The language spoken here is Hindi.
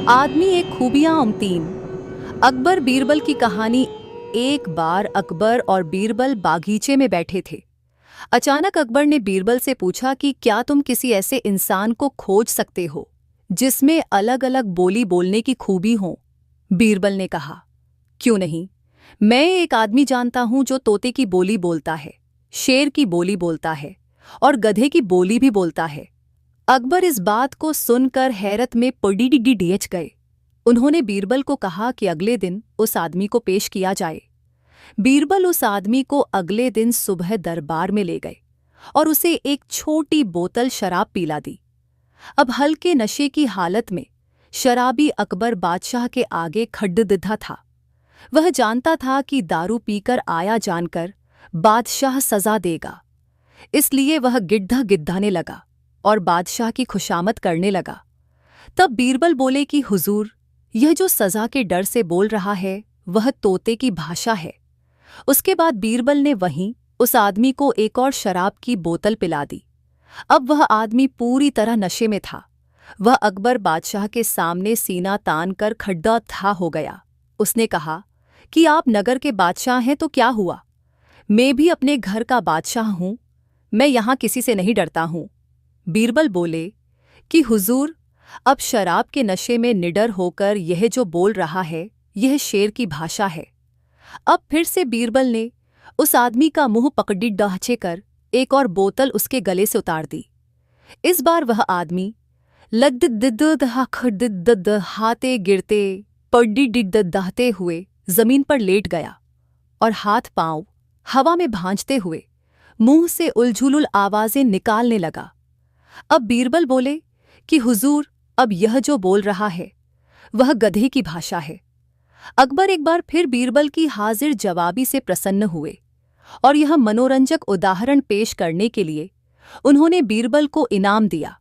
आदमी एक खूबियां तीन। अकबर बीरबल की कहानी। एक बार अकबर और बीरबल बागीचे में बैठे थे। अचानक अकबर ने बीरबल से पूछा कि क्या तुम किसी ऐसे इंसान को खोज सकते हो जिसमें अलग अलग बोली बोलने की खूबी हो। बीरबल ने कहा, क्यों नहीं, मैं एक आदमी जानता हूं जो तोते की बोली बोलता है, शेर की बोली बोलता है और गधे की बोली भी बोलता है। अकबर इस बात को सुनकर हैरत में पड़ीडिगिडियच गए। उन्होंने बीरबल को कहा कि अगले दिन उस आदमी को पेश किया जाए। बीरबल उस आदमी को अगले दिन सुबह दरबार में ले गए और उसे एक छोटी बोतल शराब पिला दी। अब हल्के नशे की हालत में शराबी अकबर बादशाह के आगे खड्डिद्धा था। वह जानता था कि दारू पीकर आया जानकर बादशाह सजा देगा, इसलिए वह गिड्ढा गिद्धाने लगा और बादशाह की खुशामद करने लगा। तब बीरबल बोले कि हुजूर, यह जो सजा के डर से बोल रहा है वह तोते की भाषा है। उसके बाद बीरबल ने वहीं उस आदमी को एक और शराब की बोतल पिला दी। अब वह आदमी पूरी तरह नशे में था। वह अकबर बादशाह के सामने सीना तान कर खड्डा था हो गया। उसने कहा कि आप नगर के बादशाह हैं तो क्या हुआ, मैं भी अपने घर का बादशाह हूं, मैं यहां किसी से नहीं डरता हूं। बीरबल बोले कि हुजूर, अब शराब के नशे में निडर होकर यह जो बोल रहा है यह शेर की भाषा है। अब फिर से बीरबल ने उस आदमी का मुंह पकड़ी डांचे कर एक और बोतल उसके गले से उतार दी। इस बार वह आदमी लद्दिद्दिद्दिद्दिद्दिद्दिद्द हाथे गिरते पड्डिडिद्दाहते हुए जमीन पर लेट गया और हाथ पांव हवा में भांजते हुए मुंह से उलझुलुल आवाजें निकालने लगा। अब बीरबल बोले कि हुजूर, अब यह जो बोल रहा है वह गधे की भाषा है। अकबर एक बार फिर बीरबल की हाजिर जवाबी से प्रसन्न हुए और यह मनोरंजक उदाहरण पेश करने के लिए उन्होंने बीरबल को इनाम दिया।